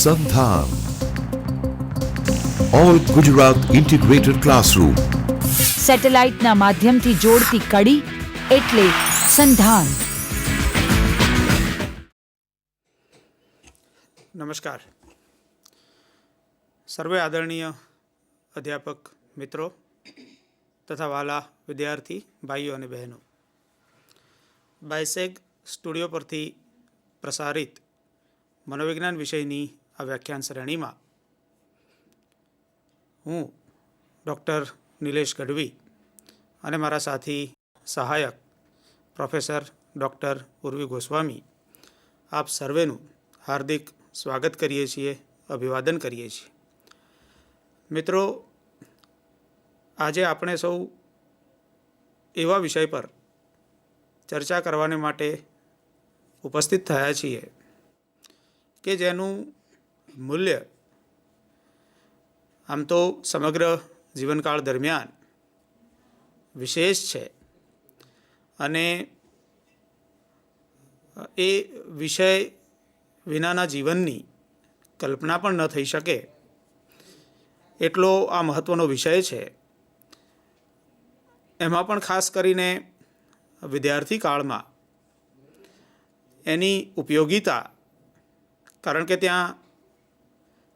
સંધાન all Gujarat integrated classroom સેટેલાઇટના માધ્યમથી જોડતી કડી એટલે સંધાન. નમસ્કાર. સર્વે આદરણીય અધ્યાપક મિત્રો તથા વાલા વિદ્યાર્થી ભાઈઓ અને બહેનો, બાયસેગ સ્ટુડિયો પરથી પ્રસારિત મનોવિજ્ઞાન વિષયની આ વ્યાખ્યાન શ્રેણીમાં હું ડૉક્ટર નિલેશ ગઢવી અને મારા સાથી સહાયક પ્રોફેસર ડૉક્ટર ઉર્વી ગોસ્વામી આપ સર્વેનું હાર્દિક સ્વાગત કરીએ છીએ, અભિવાદન કરીએ છીએ. મિત્રો, આજે આપણે સૌ એવા વિષય પર ચર્ચા કરવાને માટે ઉપસ્થિત થયા છીએ કે જેનું મૂલ્ય આમ તો સમગ્ર જીવનકાળ દરમિયાન વિશેષ છે અને એ વિષય વિનાના જીવનની કલ્પના પણ ન થઈ શકે એટલો આ મહત્ત્વનો વિષય છે. એમાં પણ ખાસ કરીને વિદ્યાર્થી કાળમાં એની ઉપયોગિતા, કારણ કે ત્યાં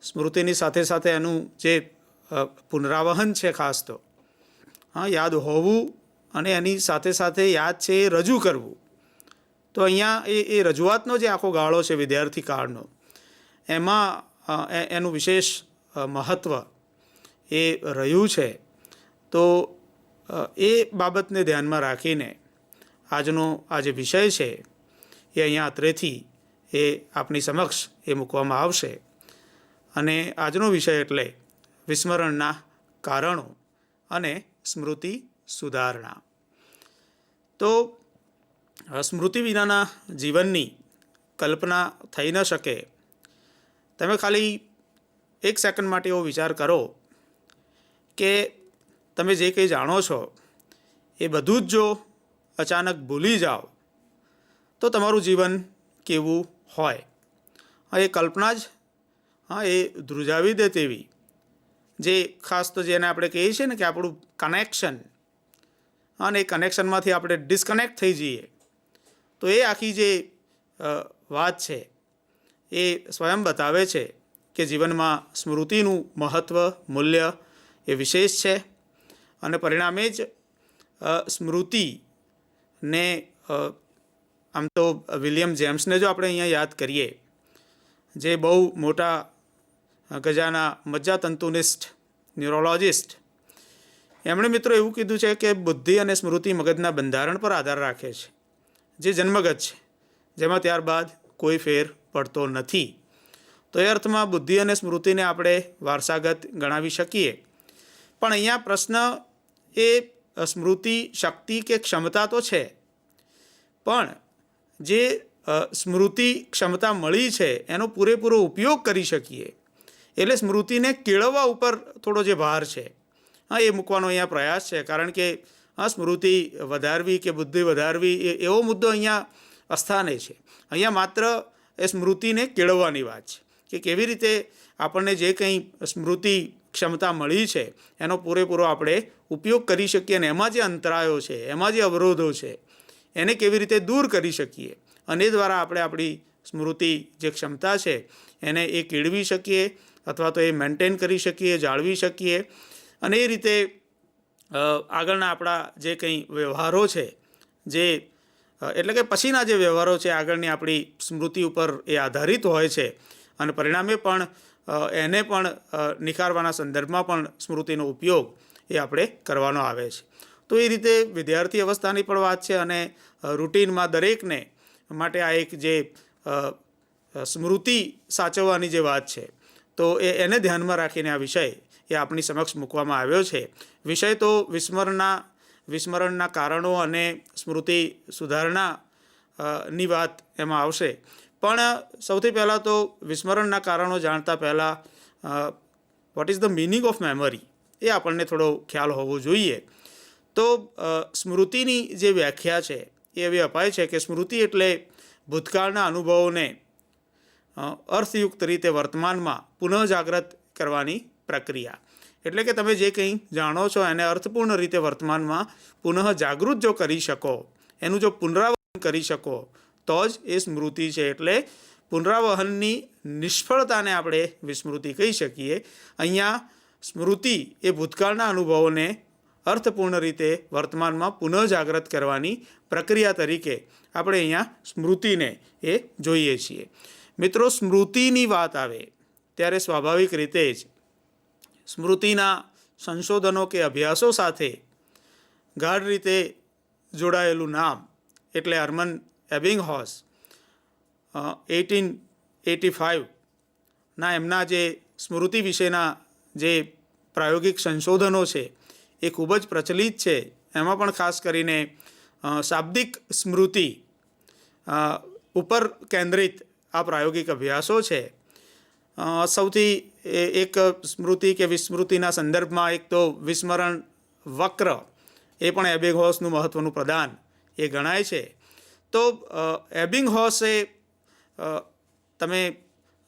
સ્મૃતિની સાથે સાથે એનું જે પુનરાવહન છે, ખાસ તો યાદ હોવું અને એની સાથે સાથે યાદ છે એ રજૂ કરવું. તો અહીંયા એ રજૂઆતનો જે આખો ગાળો છે વિદ્યાર્થી કાળનો, એમાં એનું વિશેષ મહત્ત્વ એ રહ્યું છે. તો એ બાબતને ધ્યાનમાં રાખીને આજનો આ જે વિષય છે એ અહીંયા અત્રેથી એ આપની સમક્ષ એ મૂકવામાં આવશે. અને આજનો વિષય એટલે વિસ્મરણના કારણો અને સ્મૃતિ સુધારણા. તો સ્મૃતિ વિનાના જીવનની કલ્પના થઈ ન શકે. તમે ખાલી એક સેકન્ડ માટે એવો વિચાર કરો કે તમે જે કંઈ જાણો છો એ બધું જ જો અચાનક ભૂલી જાઓ તો તમારું જીવન કેવું હોય. એ કલ્પના જ એ ધ્રુજાવી દે તેવી, જે ખાસ તો જેને આપણે કહીએ છીએ ને કે આપણું કનેક્શન, અને એ કનેક્શનમાંથી આપણે ડિસ્કનેક્ટ થઈ જઈએ તો એ આખી જે વાત છે એ સ્વયં બતાવે છે કે જીવનમાં સ્મૃતિનું મહત્ત્વ, મૂલ્ય એ વિશેષ છે. અને પરિણામે જ સ્મૃતિને આમ તો વિલિયમ જેમ્સને જો આપણે અહીંયા યાદ કરીએ, જે બહુ મોટા ગજાના મજ્જાતંતુનિસ્ટ, ન્યુરોલોજિસ્ટ, એમણે મિત્રો એવું કીધું છે કે બુદ્ધિ અને સ્મૃતિ મગજના બંધારણ પર આધાર રાખે છે, જે જન્મગત છે, જેમાં ત્યારબાદ કોઈ ફેર પડતો નથી. તો એ અર્થમાં બુદ્ધિ અને સ્મૃતિને આપણે વારસાગત ગણાવી શકીએ. પણ અહીંયા પ્રશ્ન એ સ્મૃતિ શક્તિ કે ક્ષમતા તો છે, પણ જે સ્મૃતિ ક્ષમતા મળી છે એનો પૂરેપૂરો ઉપયોગ કરી શકીએ, એટલે સ્મૃતિને કેળવવા ઉપર થોડો જે ભાર છે એ મૂકવાનો અહીંયા પ્રયાસ છે. કારણ કે સ્મૃતિ વધારવી કે બુદ્ધિ વધારવી એવો મુદ્દો અહીંયા અસ્થાને છે. અહીંયા માત્ર એ સ્મૃતિને કેળવવાની વાત છે કે કેવી રીતે આપણને જે કંઈ સ્મૃતિ ક્ષમતા મળી છે એનો પૂરેપૂરો આપણે ઉપયોગ કરી શકીએ, અને એમાં જે અંતરાયો છે, એમાં જે અવરોધો છે એને કેવી રીતે દૂર કરી શકીએ, અને એ દ્વારા આપણે આપણી સ્મૃતિ જે ક્ષમતા છે એને એ કેળવી શકીએ અથવા તો એ મેન્ટેન કરી શકીએ, જાળવી શકીએ. અને એ રીતે આગળના આપણા જે કંઈ વ્યવહારો છે, જે એટલે કે પછીના જે વ્યવહારો છે આગળની આપણી સ્મૃતિ ઉપર એ આધારિત હોય છે, અને પરિણામે પણ એને પણ નિખારવાના સંદર્ભમાં પણ સ્મૃતિનો ઉપયોગ એ આપણે કરવાનો આવે છે. તો એ રીતે વિદ્યાર્થી અવસ્થાની પણ વાત છે, અને રૂટીનમાં દરેકને માટે આ એક જે સ્મૃતિ સાચવવાની જે વાત છે, તો એને ધ્યાનમાં રાખીને આ વિષય એ આપણી સમક્ષ મૂકવામાં આવ્યો છે. વિષય તો વિસ્મરણના કારણો અને સ્મૃતિ સુધારણાની વાત એમાં આવશે. પણ સૌથી પહેલાં તો વિસ્મરણના કારણો જાણતા પહેલાં what is the meaning of memory એ આપણને થોડો ખ્યાલ હોવો જોઈએ. તો સ્મૃતિની જે વ્યાખ્યા છે એ એવી અપાય છે કે સ્મૃતિ એટલે ભૂતકાળના અનુભવોને અર્થયુક્ત રીતે વર્તમાનમાં પુનઃ જાગૃત કરવાની પ્રક્રિયા. એટલે કે તમે જે કંઈ જાણો છો એને અર્થપૂર્ણ રીતે વર્તમાનમાં પુનઃ જાગૃત જો કરી શકો, એનું જો પુનરાવહન કરી શકો તો જ એ સ્મૃતિ છે. એટલે પુનરાવહનની નિષ્ફળતાને આપણે વિસ્મૃતિ કહી શકીએ. અહીંયા સ્મૃતિ એ ભૂતકાળના અનુભવોને અર્થપૂર્ણ રીતે વર્તમાનમાં પુનઃ જાગૃત કરવાની પ્રક્રિયા તરીકે આપણે અહીંયા સ્મૃતિને એ જોઈએ છીએ. મિત્રો, સ્મૃતિની વાત આવે ત્યારે સ્વાભાવિક રીતે જ સ્મૃતિના સંશોધનો કે અભ્યાસો સાથે ગાઢ રીતે જોડાયેલું નામ એટલે હર્મન એબિંગહોસ 1885ના એમના જે સ્મૃતિ વિશેના જે પ્રાયોગિક સંશોધનો છે એ ખૂબ જ પ્રચલિત છે. એમાં પણ ખાસ કરીને શાબ્દિક સ્મૃતિ ઉપર કેન્દ્રિત આ પ્રાયોગિક અભ્યાસો છે. સૌથી એક સ્મૃતિ કે વિસ્મૃતિના સંદર્ભમાં એક તો વિસ્મરણ વક્ર એ પણ એબિંગહોસનું મહત્ત્વનું પ્રદાન એ ગણાય છે. તો એબિંગહોસે તમે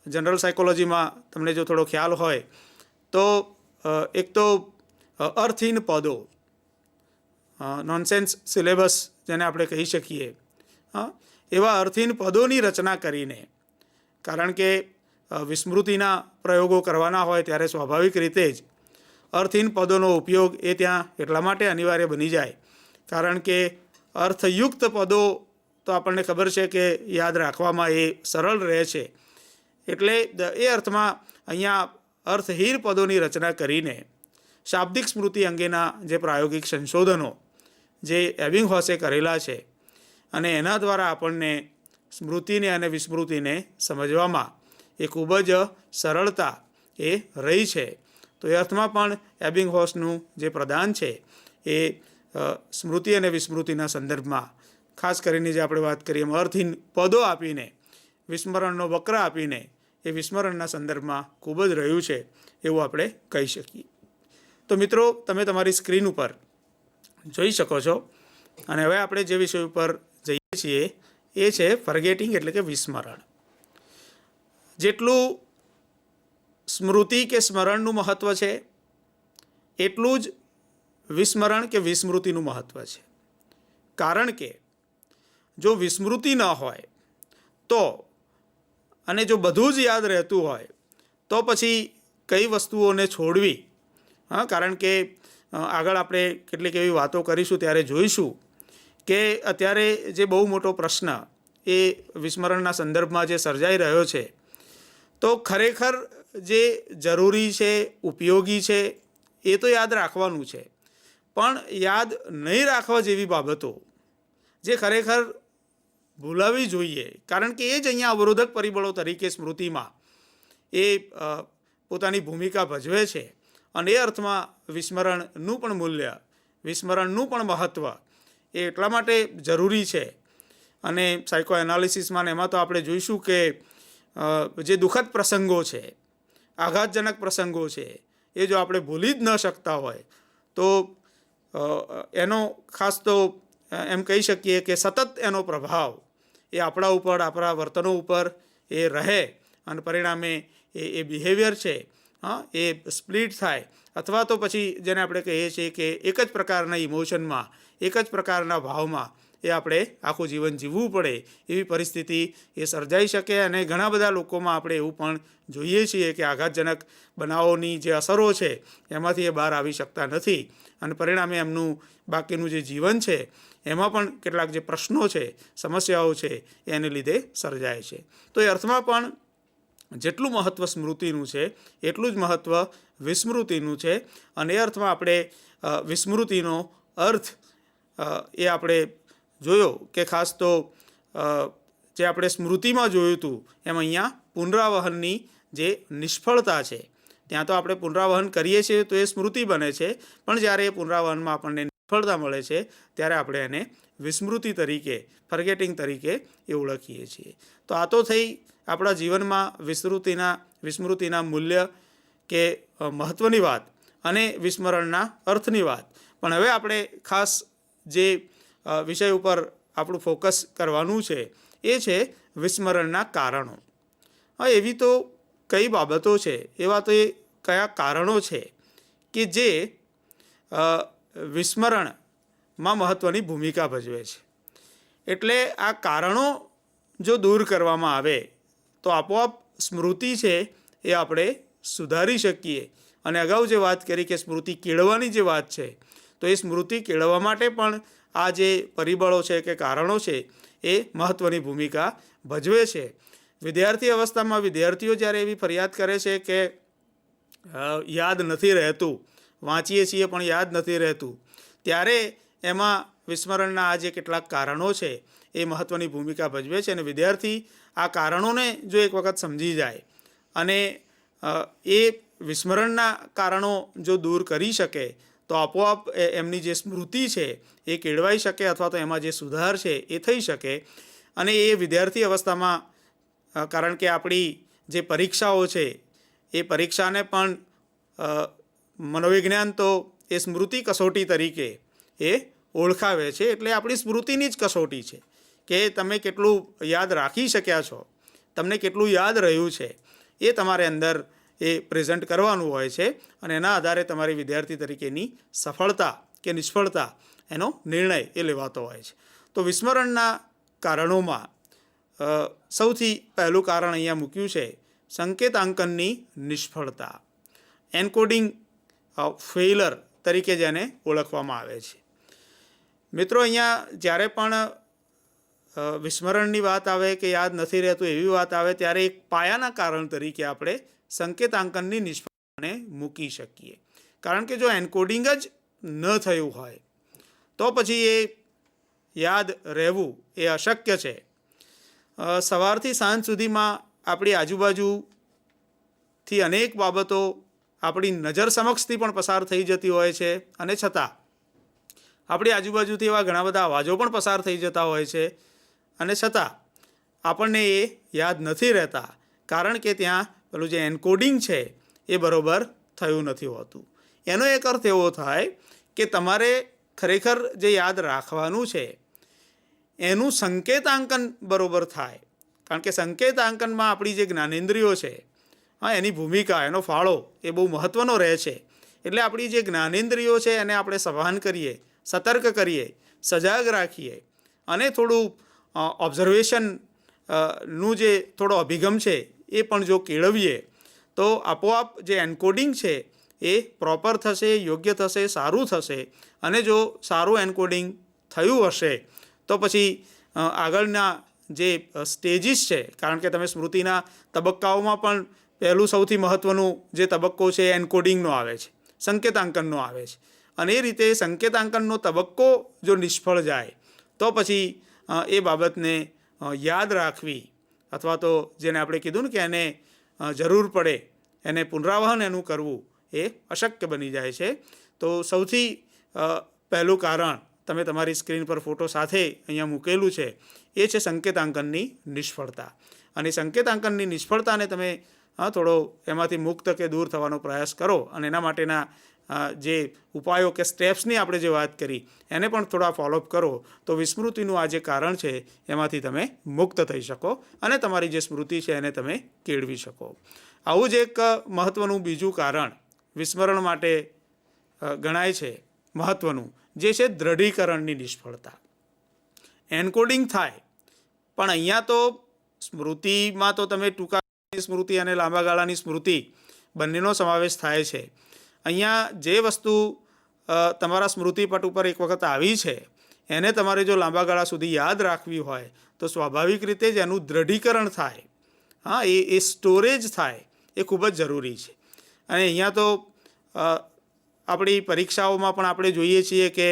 જનરલ સાયકોલોજીમાં તમને જો થોડો ખ્યાલ હોય તો એક તો અર્થહીન પદો, નોનસેન્સ સિલેબસ જેને આપણે કહી શકીએ, એવા અર્થહીન પદોની રચના કરીને, કારણ કે વિસ્મૃતિના પ્રયોગો કરવાના હોય ત્યારે સ્વાભાવિક રીતે જ અર્થહીન પદોનો ઉપયોગ એ ત્યાં એટલા માટે અનિવાર્ય બની જાય કારણ કે અર્થયુક્ત પદો તો આપણને ખબર છે કે યાદ રાખવામાં એ સરળ રહે છે. એટલે એ અર્થમાં અહીંયા અર્થહીન પદોની રચના કરીને શાબ્દિક સ્મૃતિ અંગેના જે પ્રાયોગિક સંશોધનો જે એબિંગહોસે કરેલા છે અને એના દ્વારા આપણને સ્મૃતિને અને વિસ્મૃતિને સમજવામાં એ ખૂબ જ સરળતા એ રહી છે. તો એ અર્થમાં પણ એબિંગહોસનું જે પ્રદાન છે એ સ્મૃતિ અને વિસ્મૃતિના સંદર્ભમાં ખાસ કરીને જે આપણે વાત કરીએ અર્થહીન પદો આપીને, વિસ્મરણનો વક્ર આપીને એ વિસ્મરણના સંદર્ભમાં ખૂબ જ રહ્યું છે એવું આપણે કહી શકીએ. તો મિત્રો, તમે તમારી સ્ક્રીન ઉપર જોઈ શકો છો અને હવે આપણે જે વિષય ઉપર જઈએ છીએ એ છે ફર્ગેટિંગ એટલે કે વિસ્મરણ. જેટલું સ્મૃતિ કે સ્મરણનું મહત્ત્વ છે એટલું જ વિસ્મરણ કે વિસ્મૃતિનું મહત્ત્વ છે. કારણ કે જો વિસ્મૃતિ ન હોય તો અને જો બધું જ યાદ રહેતું હોય તો પછી કઈ વસ્તુઓને છોડવી. કારણ કે આગળ આપણે કેટલીક એવી વાતો કરીશું ત્યારે જોઈશું કે અત્યારે જે બહુ મોટો પ્રશ્ન એ વિસ્મરણના સંદર્ભમાં જે સર્જાઈ રહ્યો છે તો ખરેખર જે જરૂરી છે, ઉપયોગી છે એ તો યાદ રાખવાનું છે, પણ યાદ નહીં રાખવા જેવી બાબતો જે ખરેખર ભૂલાવી જોઈએ કારણ કે એ જ અહીંયા અવરોધક પરિબળો તરીકે સ્મૃતિમાં એ પોતાની ભૂમિકા ભજવે છે. અને એ અર્થમાં વિસ્મરણનું પણ મૂલ્ય, વિસ્મરણનું પણ મહત્ત્વ એ એટલા માટે જરૂરી છે. અને સાયકો એનાલિસિસમાં એમાં તો આપણે જોઈશું કે જે દુઃખદ પ્રસંગો છે, આઘાતજનક પ્રસંગો છે એ જો આપણે ભૂલી જ ન શકતા હોય તો એનો ખાસ તો એમ કહી શકીએ કે સતત એનો પ્રભાવ એ આપણા ઉપર, આપણા વર્તનો ઉપર એ રહે અને પરિણામે એ બિહેવિયર છે એ સ્પ્લિટ થાય અથવા તો પછી જેને આપણે કહીએ છીએ કે એક જ પ્રકારના ઇમોશનમાં, એક જ પ્રકારના ભાવમાં એ આપણે આખું જીવન જીવવું પડે એવી પરિસ્થિતિ એ સર્જાઈ શકે. અને ઘણા બધા લોકોમાં આપણે એવું પણ જોઈએ છીએ કે આઘાતજનક બનાવોની જે અસરો છે એમાંથી એ બહાર આવી શકતા નથી અને પરિણામે એમનું બાકીનું જે જીવન છે એમાં પણ કેટલાક જે પ્રશ્નો છે, સમસ્યાઓ છે એને લીધે સર્જાય છે. તો એ અર્થમાં પણ જેટલું મહત્ત્વ સ્મૃતિનું છે એટલું જ મહત્ત્વ વિસ્મૃતિનું છે. અને એ અર્થમાં આપણે વિસ્મૃતિનો અર્થ એ આપણે જોયો કે ખાસ તો જે આપણે સ્મૃતિમાં જોયું હતું એમ અહીંયા પુનરાવહનની જે નિષ્ફળતા છે ત્યાં તો આપણે પુનરાવહન કરીએ છીએ તો એ સ્મૃતિ બને છે, પણ જ્યારે એ પુનરાવહનમાં આપણને નિષ્ફળતા મળે છે ત્યારે આપણે એને વિસ્મૃતિ તરીકે, ફર્ગેટિંગ તરીકે એ ઓળખીએ છીએ. તો આ તો થઈ આપણા જીવનમાં વિસ્મૃતિના મૂલ્ય કે મહત્ત્વની વાત અને વિસ્મરણના અર્થની વાત. પણ હવે આપણે ખાસ જે વિષય ઉપર આપણું ફોકસ કરવાનું છે એ છે વિસ્મરણના કારણો. હા, એવી તો કઈ બાબતો છે, એવા તો એ કયા કારણો છે કે જે વિસ્મરણમાં મહત્ત્વની ભૂમિકા ભજવે છે. એટલે આ કારણો જો દૂર કરવામાં આવે તો આપોઆપ સ્મૃતિ છે એ આપણે સુધારી શકીએ. અને અગાઉ જે વાત કરી કે સ્મૃતિ કેળવવાની જે વાત છે, તો એ સ્મૃતિ કેળવવા માટે પણ આ જે પરિબળો છે કે કારણો છે એ મહત્ત્વની ભૂમિકા ભજવે છે. વિદ્યાર્થી અવસ્થામાં વિદ્યાર્થીઓ જ્યારે એવી ફરિયાદ કરે છે કે યાદ નથી રહેતું, વાંચીએ છીએ પણ યાદ નથી રહેતું, ત્યારે એમાં વિસ્મરણના આ જે કેટલાક કારણો છે એ મહત્ત્વની ભૂમિકા ભજવે છે. અને વિદ્યાર્થી આ કારણોને જો એક વખત સમજી જાય અને એ વિસ્મરણના કારણો જો દૂર કરી શકે તો આપોઆપ એમની જે સ્મૃતિ છે એ કેળવાઈ શકે અથવા તો એમાં જે સુધાર છે એ થઈ શકે. અને એ વિદ્યાર્થી અવસ્થામાં કારણ કે આપણી જે પરીક્ષાઓ છે એ પરીક્ષાને પણ મનોવિજ્ઞાન તો એ સ્મૃતિ કસોટી તરીકે એ ઓળખાવે છે. એટલે આપણી સ્મૃતિની જ કસોટી છે કે તમે કેટલું યાદ રાખી શક્યા છો, તમને કેટલું યાદ રહ્યું છે, એ તમારે અંદર એ પ્રેઝન્ટ કરવાનું હોય છે. અને એના આધારે તમારી વિદ્યાર્થી તરીકેની સફળતા કે નિષ્ફળતા એનો નિર્ણય એ લેવાતો હોય છે. તો વિસ્મરણના કારણોમાં સૌથી પહેલું કારણ અહીંયા મૂક્યું છે સંકેતાંકનની નિષ્ફળતા, એન્કોડિંગ ફેઇલર તરીકે જેને ઓળખવામાં આવે છે. મિત્રો, અહીંયા જ્યારે પણ વિસ્મરણની વાત આવે કે યાદ નથી રહેતું એવી વાત આવે ત્યારે એક પાયાના કારણ તરીકે આપણે સંકેતાંકનની નિષ્ફળતાને મૂકી શકીએ. કારણ કે જો એન્કોડિંગ જ ન થયું હોય તો પછી એ યાદ રહેવું એ અશક્ય છે. સવારથી સાંજ સુધીમાં આપણી આજુબાજુથી અનેક બાબતો આપણી નજર સમક્ષથી પણ પસાર થઈ જતી હોય છે, અને છતાં આપણી આજુબાજુથી એવા ઘણા બધા અવાજો પણ પસાર થઈ જતા હોય છે, અને છતાં આપણને એ યાદ નથી રહેતા. કારણ કે ત્યાં પેલું જે એન્કોડિંગ છે એ બરાબર થયું નથી હોતું. એનો એક અર્થ એવો થાય કે તમારે ખરેખર જે યાદ રાખવાનું છે એનું સંકેતાંકન બરાબર થાય. કારણ કે સંકેતાંકનમાં આપણી જે જ્ઞાનેન્દ્રિયો છે, એની ભૂમિકા, એનો ફાળો એ બહુ મહત્ત્વનો રહે છે. એટલે આપણી જે જ્ઞાનેન્દ્રિયો છે એને આપણે સભાન કરીએ, સતર્ક કરીએ, સજાગ રાખીએ અને થોડું ઓબ્ઝર્વેશન નું જે થોડો અભિગમ છે એ પણ જો કેળવીએ તો આપોઆપ જે એન્કોડિંગ છે એ પ્રોપર થશે, યોગ્ય થશે, સારું થશે. અને જો સારું એન્કોડિંગ થયું હશે તો પછી આગળના જે સ્ટેજીસ છે, કારણ કે તમે સ્મૃતિના તબક્કાઓમાં પણ પહેલું સૌથી મહત્ત્વનું જે તબક્કો છે એન્કોડિંગનો આવે છે, સંકેતાંકનનો આવે છે. અને એ રીતે સંકેતાંકનનો તબક્કો જો નિષ્ફળ જાય તો પછી એ બાબતને યાદ રાખવી અથવા તો જેને આપણે કીધું ને કે એને જરૂર પડે એને પુનરાવહન એનું કરવું એ અશક્ય બની જાય છે. તો સૌથી પહેલું કારણ તમે તમારી સ્ક્રીન પર ફોટો સાથે અહીંયા મૂકેલું છે એ છે સંકેતાંકનની નિષ્ફળતા. અને સંકેતાંકનની નિષ્ફળતાને તમે થોડો એમાંથી મુક્ત કે દૂર થવાનો પ્રયાસ કરો અને એના માટેના જે ઉપાયો કે સ્ટેપ્સની આપણે જે વાત કરી એને પણ થોડા ફોલોઅપ કરો તો વિસ્મૃતિનું આ જે કારણ છે એમાંથી તમે મુક્ત થઈ શકો અને તમારી જે સ્મૃતિ છે એને તમે કેળવી શકો. આવું જ એક મહત્ત્વનું બીજું કારણ વિસ્મરણ માટે ગણાય છે મહત્ત્વનું, જે છે દ્રઢીકરણની નિષ્ફળતા. એન્કોડિંગ થાય પણ અહીંયા તો સ્મૃતિમાં તો તમે ટૂંકા સ્મૃતિ અને લાંબા ગાળાની સ્મૃતિ બંનેનો સમાવેશ થાય છે. અહીંયા જે વસ્તુ તમારા સ્મૃતિપટ ઉપર એક વખત આવી છે એને તમારે જો લાંબા ગાળા સુધી યાદ રાખવી હોય તો સ્વાભાવિક રીતે જ એનું દ્રઢીકરણ થાય, એ સ્ટોરેજ થાય એ ખૂબ જ જરૂરી છે. અને અહીંયા તો આપણી પરીક્ષાઓમાં પણ આપણે જોઈએ છીએ કે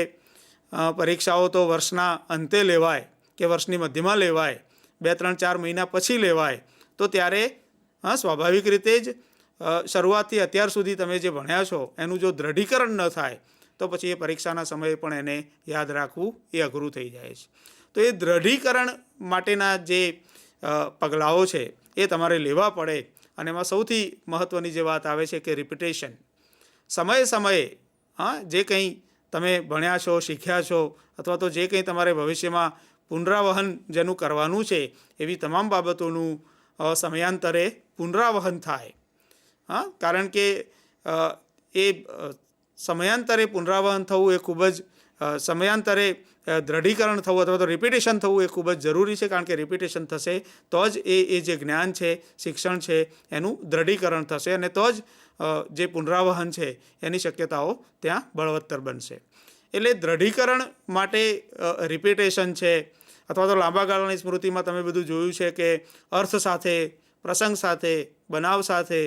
પરીક્ષાઓ તો વર્ષના અંતે લેવાય કે વર્ષની મધ્યમાં લેવાય, 2-3-4 મહિના પછી લેવાય. તો ત્યારે સ્વાભાવિક રીતે જ શરૂઆતથી અત્યાર સુધી તમે જે ભણ્યા છો એનું જો દ્રઢીકરણ ન થાય તો પછી એ પરીક્ષાના સમયે પણ એને યાદ રાખવું એ અઘરું થઈ જાય છે. તો એ દ્રઢીકરણ માટેના જે પગલાઓ છે એ તમારે લેવા પડે. અને એમાં સૌથી મહત્ત્વની જે વાત આવે છે કે રિપિટેશન. સમયે સમયે જે કંઈ તમે ભણ્યા છો, શીખ્યા છો અથવા તો જે કંઈ તમારે ભવિષ્યમાં પુનરાવહન જેનું કરવાનું છે એવી તમામ બાબતોનું સમયાંતરે પુનરાવહન થાય. હા, કારણ કે એ સમયાંતરે પુનરાવહન થવું એ ખૂબ જ સમયાંતરે દ્રઢીકરણ થવું અથવા તો રિપીટેશન થવું એ ખૂબ જ જરૂરી છે. કારણ કે રિપીટેશન થશે તો જ એ જે જ્ઞાન છે, શિક્ષણ છે એનું દ્રઢીકરણ થશે અને તો જ જે પુનરાવહન છે એની શક્યતાઓ ત્યાં બળવત્તર બનશે. એટલે દ્રઢીકરણ માટે રિપીટેશન છે અથવા તો લાંબા ગાળાની સ્મૃતિમાં તમે બધું જોયું છે કે અર્થ સાથે, પ્રસંગ સાથે, બનાવ સાથે,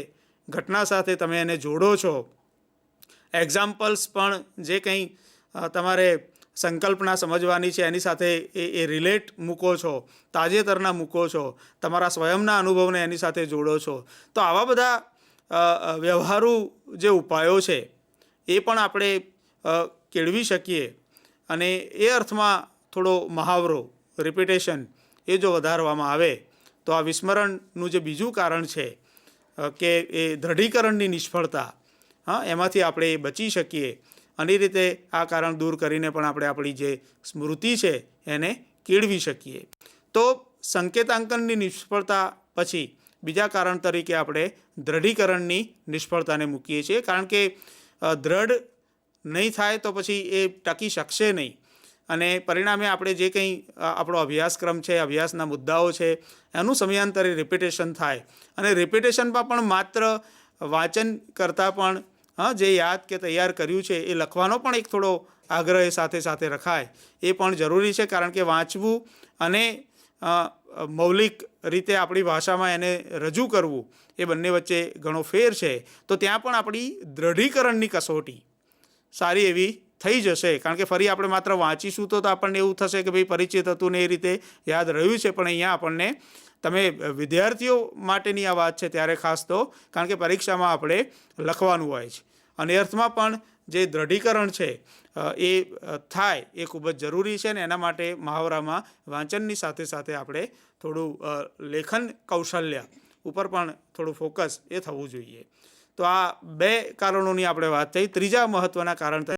ઘટના સાથે તમે એને જોડો છો. એક્ઝામ્પલ્સ પણ જે કંઈ તમારે સંકલ્પના સમજવાની છે એની સાથે એ રિલેટ મૂકો છો, તાજેતરના મૂકો છો, તમારા સ્વયંના અનુભવને એની સાથે જોડો છો. તો આવા બધા વ્યવહારુ જે ઉપાયો છે એ પણ આપણે કેળવી શકીએ અને એ અર્થમાં થોડો મહાવરો, રિપીટેશન એ જો વધારવામાં આવે તો આ વિસ્મરણનું જે બીજું કારણ છે કે એ દ્રઢીકરણની નિષ્ફળતા, હા, એમાંથી આપણે બચી શકીએ અને એ રીતે આ કારણ દૂર કરીને પણ આપણે આપણી જે સ્મૃતિ છે એને કેળવી શકીએ. તો સંકેતાંકનની નિષ્ફળતા પછી બીજા કારણ તરીકે આપણે દ્રઢીકરણની નિષ્ફળતાને મૂકીએ છીએ. કારણ કે દ્રઢ નહીં થાય તો પછી એ ટકી શકશે નહીં અને પરિણામે આપણે જે કંઈ આપણો અભ્યાસક્રમ છે, અભ્યાસના મુદ્દાઓ છે એનું સમયાંતરે રિપીટેશન થાય અને રિપીટેશનમાં પણ માત્ર વાંચન કરતાં પણ જે યાદ કે તૈયાર કર્યું છે એ લખવાનો પણ એક થોડો આગ્રહ સાથે સાથે રખાય એ પણ જરૂરી છે. કારણ કે વાંચવું અને મૌલિક રીતે આપણી ભાષામાં એને રજૂ કરવું એ બંને વચ્ચે ઘણો ફેર છે. તો ત્યાં પણ આપણી દ્રઢીકરણની કસોટી સારી એવી થઈ જશે. કારણ કે ફરી આપણે માત્ર વાંચીશું તો આપણને એવું થશે કે ભાઈ પરિચિત હતું ને એ રીતે યાદ રહ્યું છે. પણ અહીંયા આપણને, તમે વિદ્યાર્થીઓ માટેની આ વાત છે ત્યારે ખાસ તો, કારણ કે પરીક્ષામાં આપણે લખવાનું હોય છે અને એ અર્થમાં પણ જે દ્રઢીકરણ છે એ થાય એ ખૂબ જ જરૂરી છે. અને એના માટે મહાવરામાં વાંચનની સાથે સાથે આપણે થોડું લેખન કૌશલ્ય ઉપર પણ થોડું ફોકસ એ થવું જોઈએ. તો આ બે કારણોની આપણે વાત થઈ. ત્રીજા મહત્ત્વના કારણ